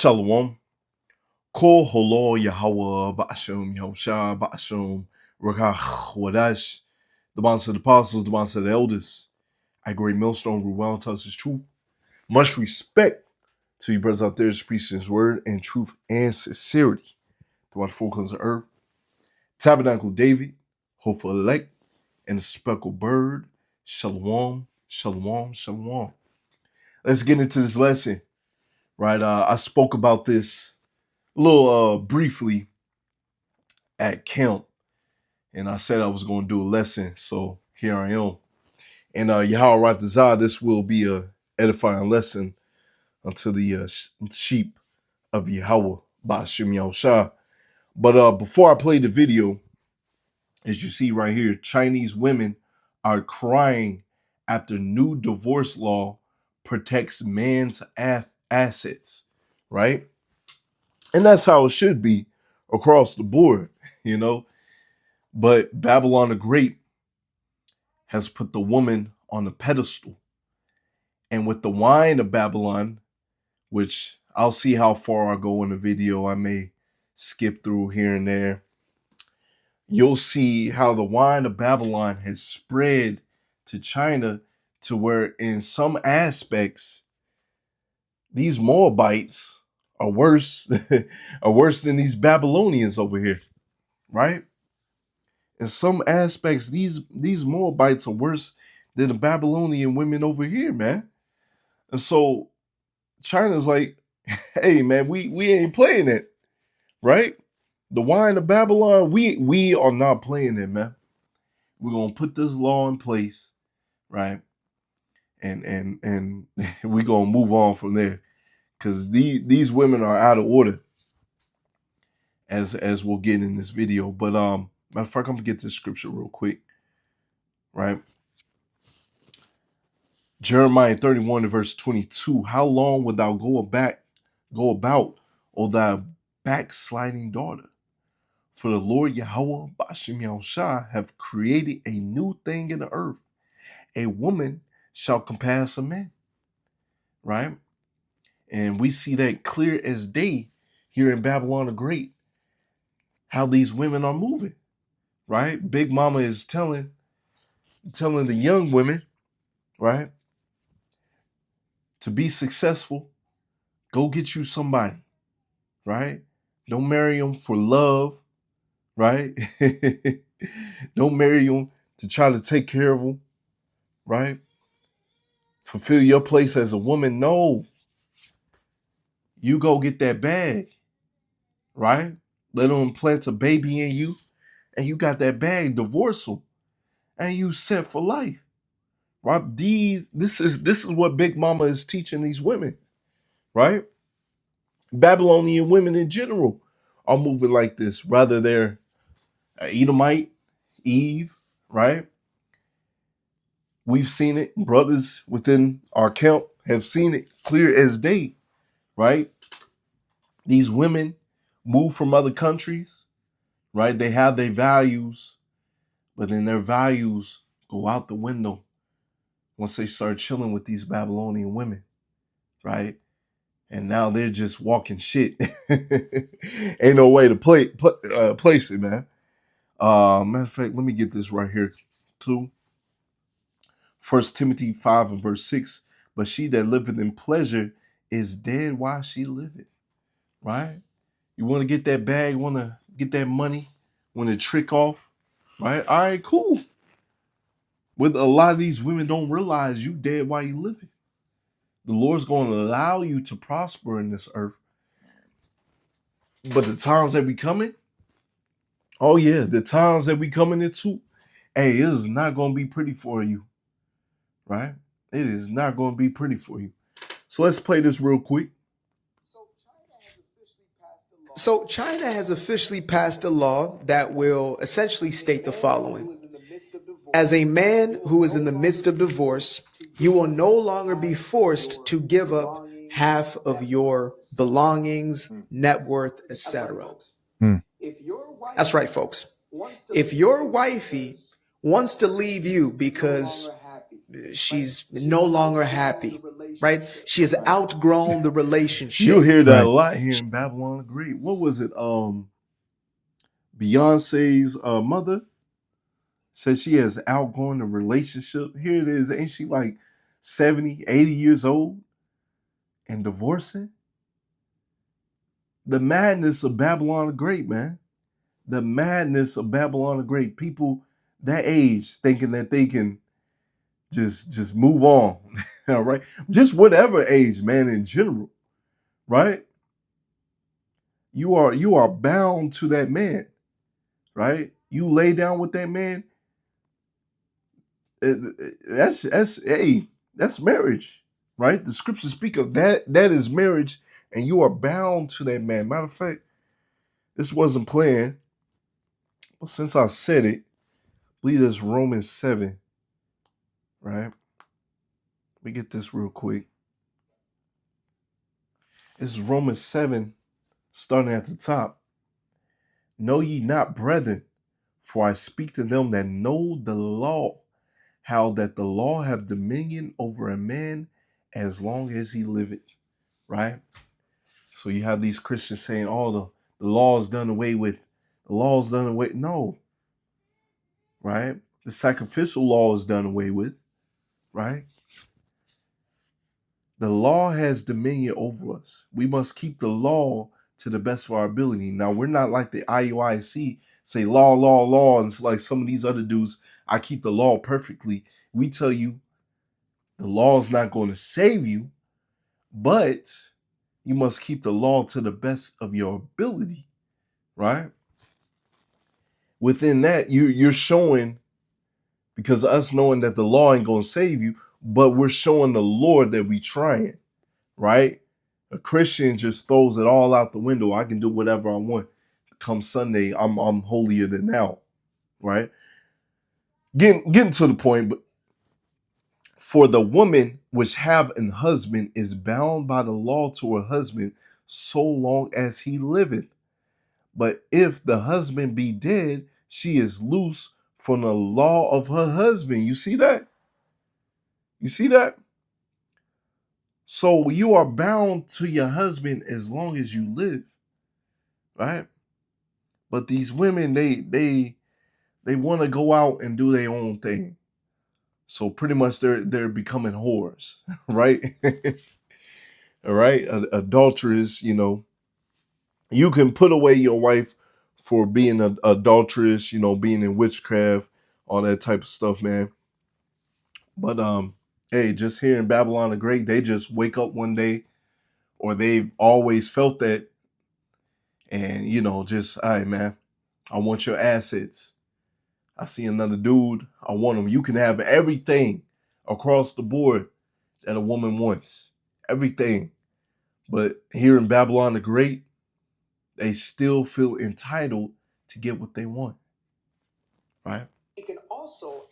Shalom. Kol holo Yahweh Ba'ashum Yahusha Ba'ashum Rakach Wadash. The bonds of the apostles, the bonds of the elders. I great millstone, Ruel tells his truth. Much respect to you brothers out there, preaching his word and truth and sincerity. Throughout the four corners of earth. Tabernacle David, hopeful elect, and the speckled bird. Shalom, shalom, shalom. Let's get into this lesson. Right, I spoke about this a little briefly at camp, and I said I was going to do a lesson, so here I am. And Yahweh Ratazah, this will be a edifying lesson unto the sheep of Yahweh, Ba'ashim Yahushua. But before I play the video, as you see right here, Chinese women are crying after new divorce law protects man's assets, right? And that's how it should be across the board, you know. But Babylon the Great has put the woman on a pedestal. And with the wine of Babylon, which I'll see how far I go in the video, I may skip through here and there. You'll see how the wine of Babylon has spread to China to where in some aspects, these Moabites are worse, are worse than these Babylonians over here, right? In some aspects, these Moabites are worse than the Babylonian women over here, man. And so China's like, hey, man, we ain't playing it, right? The wine of Babylon, we are not playing it, man. We're gonna put this law in place, right? And we're gonna move on from there. Because these women are out of order, as we'll get in this video. But matter of fact, I'm gonna get this scripture real quick, right? Jeremiah 31 verse 22. How long wilt thou go about, O thy backsliding daughter? For the Lord Yahweh Ba'ashim Yahushua have created a new thing in the earth. A woman shall compass a man, right? And we see that clear as day here in Babylon the Great, how these women are moving, right? Big Mama is telling the young women, right, to be successful, go get you somebody, right? Don't marry them for love, right? Don't marry them to try to take care of them, right? Fulfill your place as a woman. No, you go get that bag, right? Let them plant a baby in you, and you got that bag. Divorce them, and you set for life, right? This is what Big Mama is teaching these women, right? Babylonian women in general are moving like this. Rather they're Edomite, Eve, right? We've seen it. Brothers within our camp have seen it clear as day, right? These women move from other countries, right? They have their values, but then their values go out the window once they start chilling with these Babylonian women, right? And now they're just walking shit. Ain't no way to place it, man. Matter of fact, let me get this right here too. 1 Timothy 5 and verse 6. But she that liveth in pleasure is dead while she liveth. Right? You want to get that bag, want to get that money, want to trick off, right? All right, cool. But a lot of these women don't realize you dead while you living. The Lord's going to allow you to prosper in this earth. But the times that we coming, oh yeah, the times that we coming into, hey, it is not going to be pretty for you, right? It is not going to be pretty for you. So let's play this real quick. So China has officially passed a law that will essentially state the following. As a man who is in the midst of divorce, you will no longer be forced to give up half of your belongings, net worth, etc. That's right, folks. If your wifey wants to leave you because she's no longer happy, right? She has outgrown the relationship. You'll hear that Right. a lot here in Babylon the Great. What was it? Beyonce's mother says she has outgrown the relationship. Here it is. Ain't she like 70, 80 years old and divorcing? The madness of Babylon the Great, man. The madness of Babylon the Great. People that age thinking that they can just move on. All right. Just whatever age, man, in general. Right? You are bound to that man. Right? You lay down with that man. That's marriage, right? The scriptures speak of that. That is marriage, and you are bound to that man. Matter of fact, this wasn't planned, but since I said it, I believe it's Romans 7, right? Let me get this real quick. This is Romans 7, starting at the top. Know ye not, brethren, for I speak to them that know the law, how that the law have dominion over a man as long as he liveth, right? So you have these Christians saying, "Oh, the law is done away with. The law is done away." No, right? The sacrificial law is done away with, right? The law has dominion over us. We must keep the law to the best of our ability. Now, we're not like the IUIC say law, law, law, and it's like some of these other dudes. I keep the law perfectly. We tell you the law is not going to save you, but you must keep the law to the best of your ability, right? Within that, you're showing, because us knowing that the law ain't gonna save you, but we're showing the Lord that we trying, right? A Christian just throws it all out the window. I can do whatever I want. Come Sunday, I'm holier than thou, right? Getting to the point, but for the woman which have an husband is bound by the law to her husband so long as he liveth. But if the husband be dead, she is loose from the law of her husband. You see that? You see that? So you are bound to your husband as long as you live, right? But these women, they want to go out and do their own thing. So pretty much they're becoming whores, right? All right, adulterers. You can put away your wife for being an adulteress, being in witchcraft, all that type of stuff, man. But hey, just here in Babylon the Great, they just wake up one day, or they've always felt that, and just, all right, man, I want your assets. I see another dude, I want him. You can have everything across the board that a woman wants, everything. But here in Babylon the Great, they still feel entitled to get what they want, right? It can also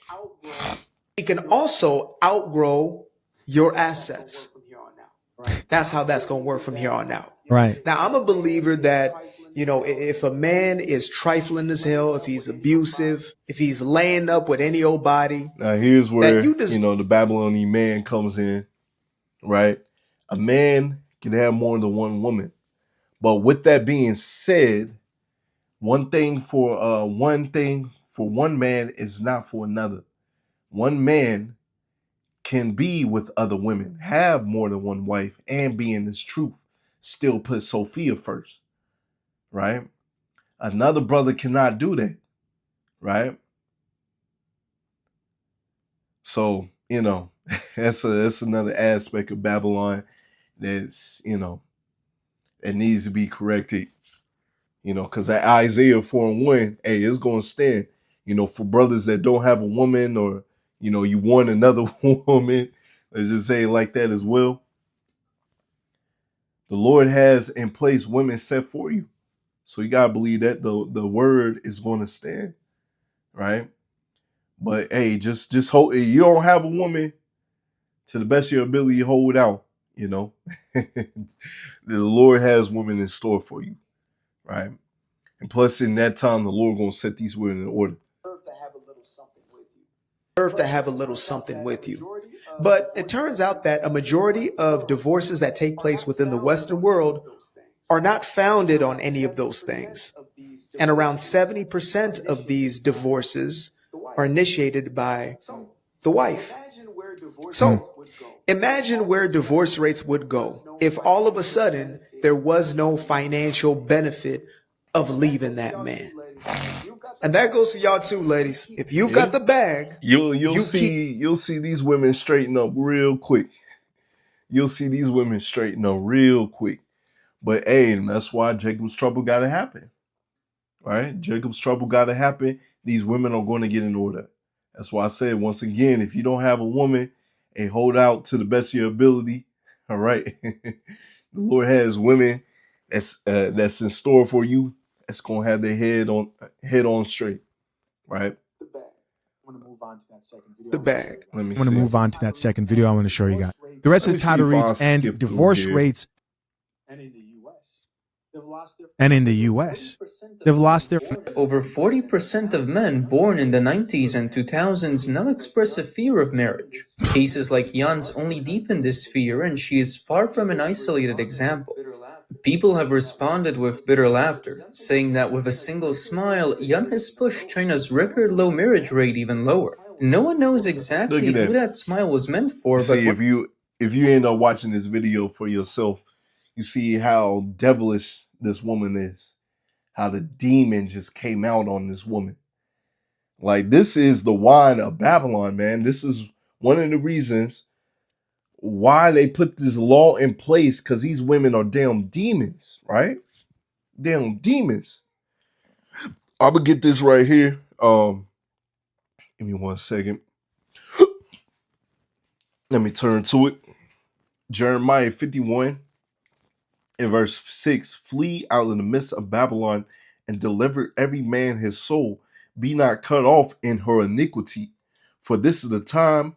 outgrow your assets. That's how that's going to work from here on out. Right. Now, I'm a believer that, if a man is trifling as hell, if he's abusive, if he's laying up with any old body, Now here's where that you just, the Babylonian man comes in, right? A man can have more than one woman. But with that being said, one thing for one man is not for another. One man can be with other women, have more than one wife, and be in his truth. Still put Sophia first, right? Another brother cannot do that, right? So, that's another aspect of Babylon that's, it needs to be corrected, because that Isaiah 4:1, hey, it's going to stand, for brothers that don't have a woman, or, you want another woman, let's just say it like that as well. The Lord has in place women set for you. So you got to believe that the word is going to stand, right? But hey, just hold, you don't have a woman, to the best of your ability, hold out, the Lord has women in store for you, right? And plus, in that time, the Lord gonna set these women in order. to have a little something with you. deserve to have a little something with you. But it turns out that a majority of divorces that take place within the Western world are not founded on any of those things. And around 70% of these divorces are initiated by the wife. So imagine where divorce rates would go if all of a sudden there was no financial benefit of leaving that man. And that goes for y'all too, ladies. If you've got the bag, you'll see these women straighten up real quick. You'll see these women straighten up real quick. But hey, and that's why Jacob's trouble gotta happen. Right? Jacob's trouble gotta happen. These women are going to get in order. That's why I said once again, if you don't have a woman, and hold out to the best of your ability. All right. The Lord has women that's in store for you. That's gonna have their head on straight. Right? the bag. Let me I'm going to move on to that second video I want to show you guys. The rest of the title reads, and divorce rates. And in the US, they've lost their. Over 40% of men born in the 90s and 2000s now express a fear of marriage. Cases like Jan's only deepen this fear, and she is far from an isolated example. People have responded with bitter laughter, saying that with a single smile, Jan has pushed China's record low marriage rate even lower. No one knows exactly who that smile was meant for, but if you end up watching this video for yourself, you see how devilish this woman is, how the demon just came out on this woman. Like, this is the wine of Babylon, man. This is one of the reasons why they put this law in place, because these women are damn demons, right? Damn demons. I'm gonna get this right here. Give me 1 second. Let me turn to it. Jeremiah 51 in verse 6. Flee out of the midst of Babylon and deliver every man his soul. Be not cut off in her iniquity. For this is the time.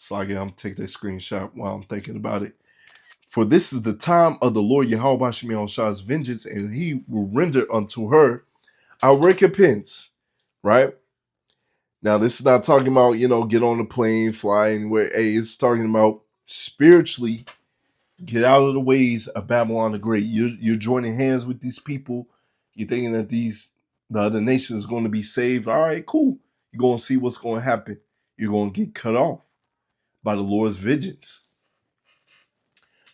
So again, I'm taking that screenshot while I'm thinking about it. For this is the time of the Lord Yahweh Shah's vengeance, and he will render unto her our recompense. Right? Now, this is not talking about, get on the plane, fly anywhere. Hey, it's talking about spiritually get out of the ways of Babylon the Great. You're joining hands with these people. You're thinking that the other nations is going to be saved. All right, cool. You're going to see what's going to happen. You're going to get cut off by the Lord's vengeance.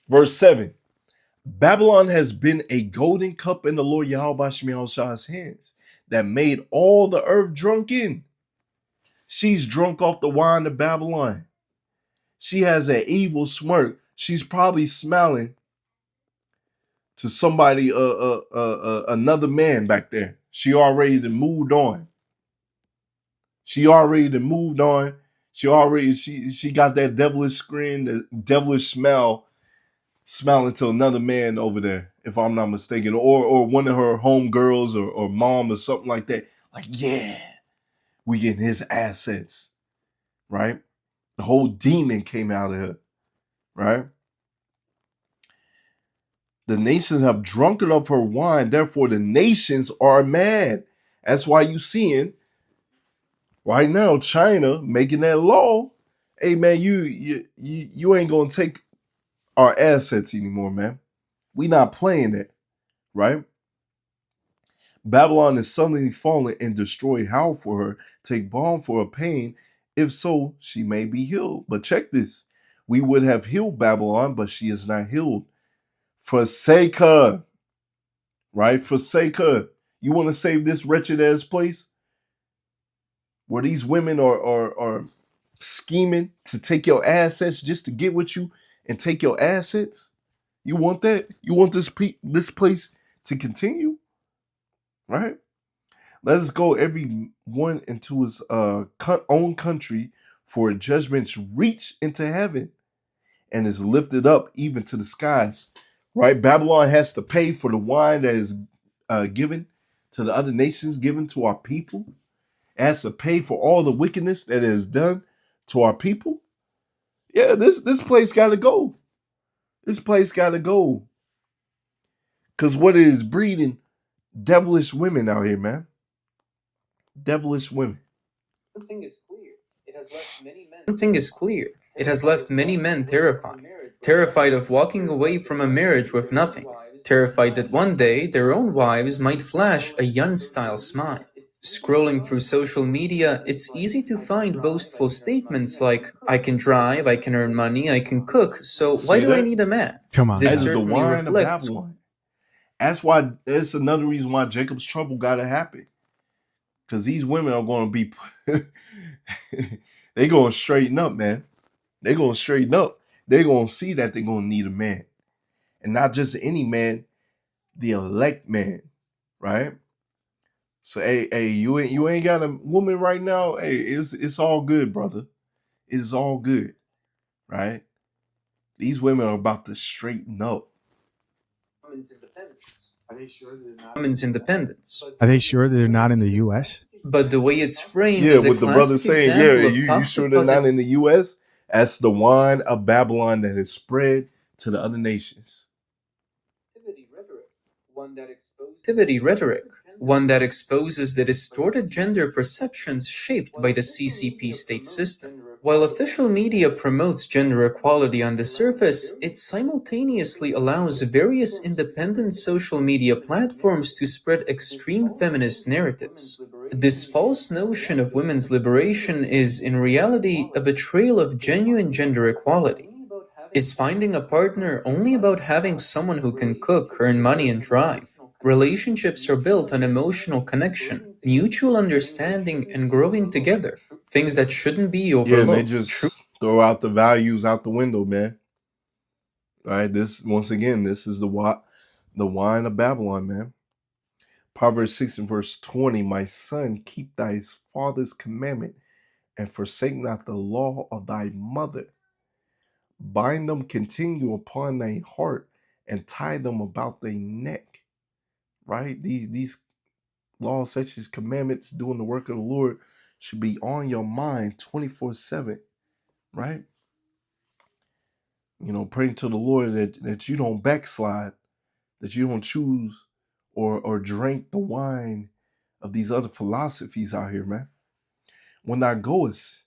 Verse 7. Babylon has been a golden cup in the Lord Yahweh Shah's hands that made all the earth drunken. She's drunk off the wine of Babylon. She has an evil smirk. She's probably smiling to somebody, another man back there. She already moved on. She got that devilish grin, the devilish smile, smiling to another man over there, if I'm not mistaken, or one of her homegirls or mom or something like that. Like, yeah, we getting his assets, right? The whole demon came out of her, right? The nations have drunken of her wine, therefore the nations are mad. That's why you seeing right now China making that law. Hey man, you ain't gonna take our assets anymore, man. We not playing that, right? Babylon is suddenly fallen and destroyed. How for her? Take balm for her pain. If so, she may be healed. But check this. We would have healed Babylon, but she is not healed. Forsake her. Right? Forsake her. You want to save this wretched ass place? Where these women are scheming to take your assets just to get with you and take your assets? You want that? You want this place to continue? Right? Let us go every one into his own country, for judgments reach into heaven and is lifted up even to the skies. Right? Babylon has to pay for the wine that is given to the other nations, given to our people. It has to pay for all the wickedness that is done to our people. Yeah, this place got to go. This place got to go. Because what it is breeding devilish women out here, man. Devilish women. One thing is clear. It has left many men terrified. Terrified of walking away from a marriage with nothing. Terrified that one day their own wives might flash a Yun-style smile. Scrolling through social media, it's easy to find boastful statements like, I can drive, I can earn money, I can cook, so why See do I that? need a man? Come on, That This is the certainly wine of reflects Babylon. That's another reason why Jacob's trouble gotta happen. Because these women are gonna be they gonna straighten up, man. They're gonna straighten up. They're gonna see that they're gonna need a man. And not just any man, the elect man, right? So hey, you ain't got a woman right now. Hey, it's all good, brother. It's all good, right? These women are about to straighten up. women's independence. are they sure that they're not in the U.S.? But the way it's framed Yeah, is a with the brother classic saying, yeah, example of you sure toxic they're not positivity in the US? That's the wine of Babylon that is spread to the other nations. rhetoric, one that exposes the distorted gender perceptions shaped by the CCP state system. While official media promotes gender equality on the surface, it simultaneously allows various independent social media platforms to spread extreme feminist narratives. This false notion of women's liberation is, in reality, a betrayal of genuine gender equality. Is finding a partner only about having someone who can cook, earn money, and drive? Relationships are built on emotional connection, mutual understanding, and growing together, things that shouldn't be Yeah, and they overlooked. just throw out the values out the window, man. Right? This once again, this is the wine of Babylon, man. Proverbs 6 and verse 20, my son, keep thy father's commandment and forsake not the law of thy mother. Bind them continue upon thy heart and tie them about thy neck. Right? These laws such as commandments, doing the work of the Lord should be on your mind 24/7, right? Praying to the Lord that you don't backslide, that you don't choose or drink the wine of these other philosophies out here, man. When thou goest,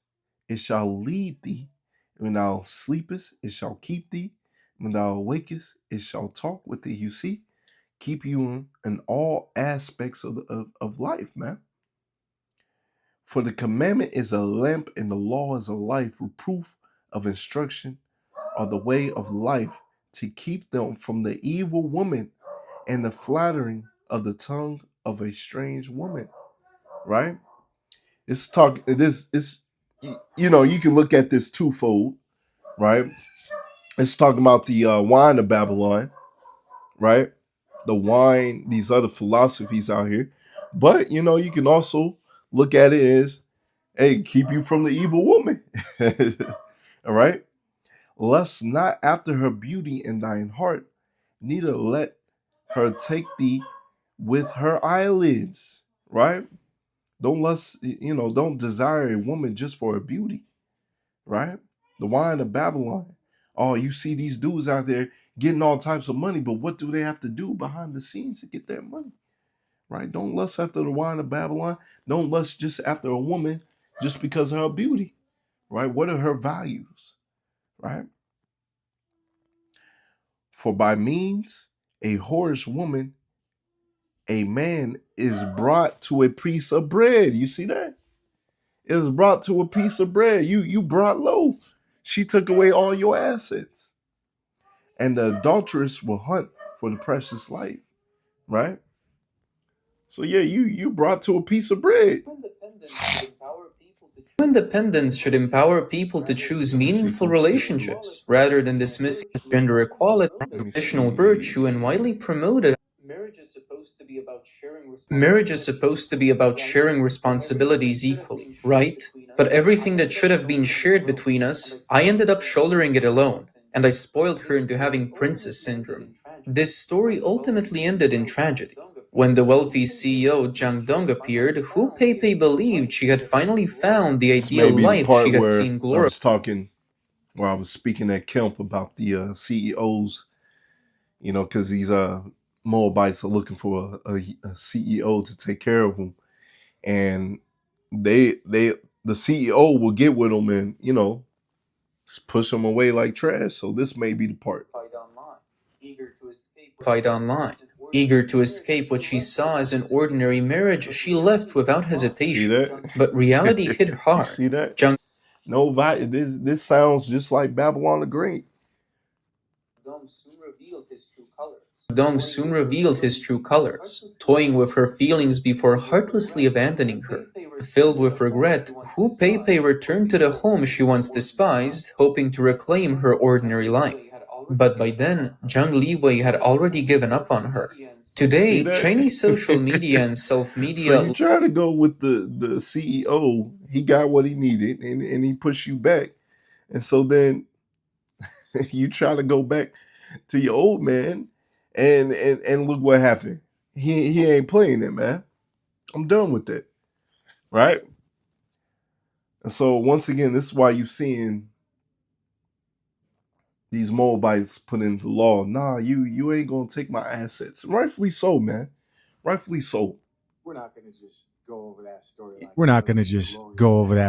it shall lead thee. When thou sleepest, it shall keep thee. When thou awakest, it shall talk with thee. You see, keep you in all aspects of life, man. For the commandment is a lamp and the law is a light, reproof of instruction are the way of life, to keep them from the evil woman and the flattering of the tongue of a strange woman. Right? It's talk. This is you can look at this twofold. Right? It's talking about the wine of Babylon. Right? The wine, these other philosophies out here. But you can also look at it as, hey, keep you from the evil woman. All right. Lust not after her beauty in thine heart, neither let her take thee with her eyelids. Right? Don't lust, don't desire a woman just for her beauty. Right? The wine of Babylon. Oh, you see these dudes out there getting all types of money, but what do they have to do behind the scenes to get that money? Right? Don't lust after the wine of Babylon. Don't lust just after a woman just because of her beauty. Right? What are her values? Right? For by means a whorish woman, a man is brought to a piece of bread. You see that? It was brought to a piece of bread. You brought low. She took away all your assets. And the adulteress will hunt for the precious life. Right? So yeah, you brought to a piece of bread. Independence should empower people to choose Let me see. meaningful Can you skip to the relationships rather than dismissing gender equality as Let me traditional see. virtue and widely promoted. Marriage is supposed to be about sharing responsibilities equally, right? But everything that should have been shared between us, I ended up shouldering it alone, and I spoiled her into having princess syndrome. This story ultimately ended in tragedy. When the wealthy CEO Jang Dong appeared, Hu Pei believed she had finally found the This ideal may be the life she part had where seen I glorified. was talking, where I was speaking at Kemp about the CEOs. Because these Moabites are looking for a CEO to take care of them, and they the CEO will get with him and, push him away like trash. So this may be the part. Fight online. Eager to escape what she saw as an ordinary marriage, she left without See hesitation. that? But reality hit You hard. see that? Jung No, this sounds just like Babylon the Great. Dong soon revealed his true colors, toying with her feelings before heartlessly abandoning her. Filled with regret, Hu Peipei returned to the home she once despised, hoping to reclaim her ordinary life. But by then, Zhang Liwei had already given up on her. See Today, that? Chinese social media and So self-media you try to go with the CEO, he got what he needed and he pushed you back. And so then you try to go back to your old man and look what happened. He ain't playing it, man. I'm done with that. Right? And so once again, this is why you seeing these Moabites put into law. Nah, you ain't gonna take my assets. Rightfully so, man. Rightfully so. We're not going to just go over that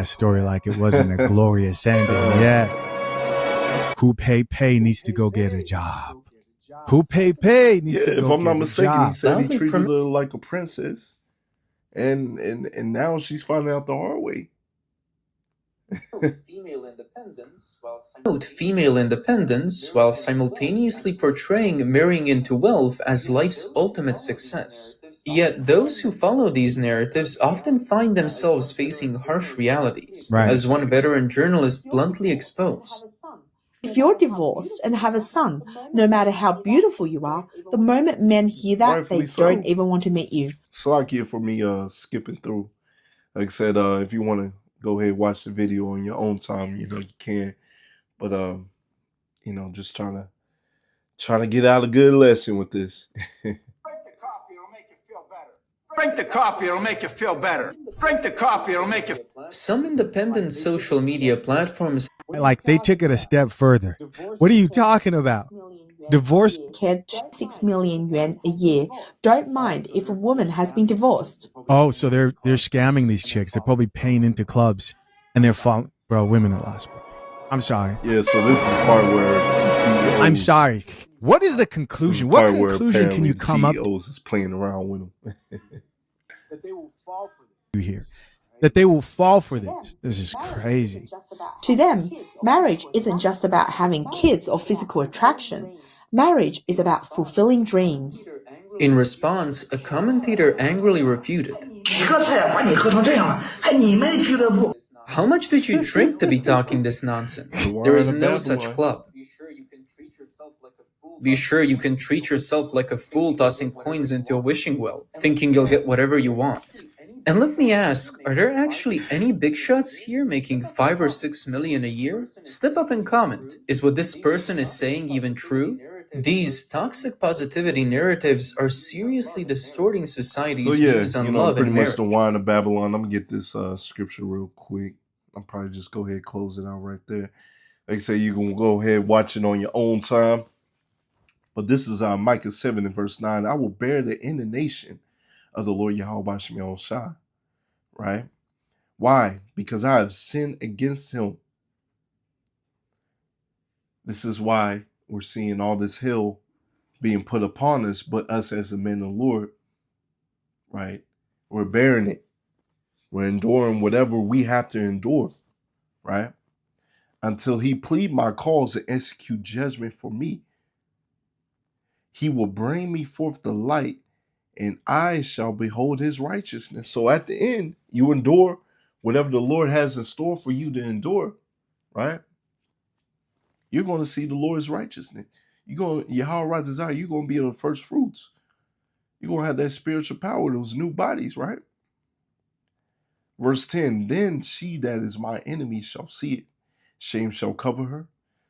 story like it wasn't a glorious ending. Yeah. Hu Peipei needs to go get a job. Hu Peipei needs to If go I'm not get a mistaken, he job. said he loudly treated her like a princess. And now she's finding out the hard way. promote female independence while simultaneously portraying marrying into wealth as life's ultimate success. Yet those who follow these narratives often find themselves facing harsh realities, Right. as one veteran journalist bluntly exposed. If you're divorced and have a son, no matter how beautiful you are, the moment men hear that, Rightfully they so. don't even want to meet you. Slakia for me skipping through. Like I said, if you want to go ahead and watch the video on your own time, you can. But just trying to get out a good lesson with this. Drink the coffee, it'll make you feel better. Drink the coffee, it'll make you feel better. Drink the coffee, it'll make you. Some independent social media platforms Like they took it a step further. What are you talking about? Divorce? Care 6 million yuan a year. Don't mind if a woman has been divorced. Oh, so they're scamming these chicks. They're probably paying into clubs, and they're falling. Bro, women are lost. Bro. I'm sorry. Yeah, so this is the part where the CEO. I'm sorry. What is the conclusion? What conclusion can you come up to CEOs is playing around with them. That they will fall for this? Here, that they will fall for this. This is crazy. To them, marriage isn't just about having kids or physical attraction. Marriage is about fulfilling dreams. In response, a commentator angrily refuted. How much did you drink to be talking this nonsense? There is no such club. Be sure you can treat yourself like a fool tossing coins into a wishing well, thinking you'll get whatever you want. And let me ask, are there actually any big shots here making 5 or 6 million a year? Step up and comment. Is what this person is saying even true? These toxic positivity narratives are seriously distorting society's views on love pretty and much marriage. the wine of Babylon. I'm gonna get this scripture real quick. I'll probably just go ahead and close it out right there. Like I say, you can go ahead and watch it on your own time. But this is Micah 7 and verse 9. I will bear the indignation of the Lord Yahweh Shemel Shah. Right? Why? Because I have sinned against him. This is why we're seeing all this hell being put upon us, but us as the men of the Lord, right? We're bearing it. We're enduring whatever we have to endure, right? Until he plead my cause and execute judgment for me. He will bring me forth the light, and I shall behold his righteousness. So at the end, you endure whatever the Lord has in store for you to endure, right? You're going to see the Lord's righteousness. Yahweh desire, you're going to be the first fruits. You're going to have that spiritual power, those new bodies, right? Verse 10, then she that is my enemy shall see it. Shame shall cover her,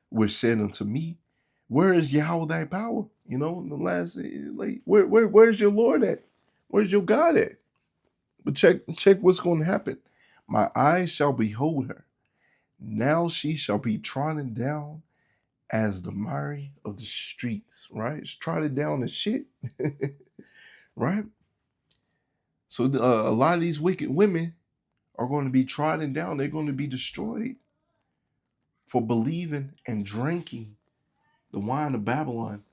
which said unto me, where is Yahweh thy power? In the last, like, where's your Lord at? Where's your God at? But check what's going to happen. My eyes shall behold her. Now she shall be trodden down as the miry of the streets, right? It's trodden down as shit, right? So a lot of these wicked women are going to be trodden down. They're going to be destroyed for believing and drinking the wine of Babylon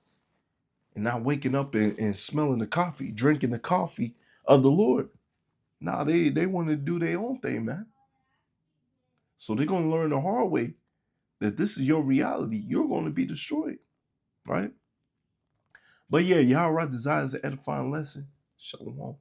and not waking up and smelling the coffee, drinking the coffee of the Lord. Nah, they want to do their own thing, man. So they're going to learn the hard way that this is your reality. You're going to be destroyed, right? But yeah, Yahweh desires an edifying lesson. Shalom.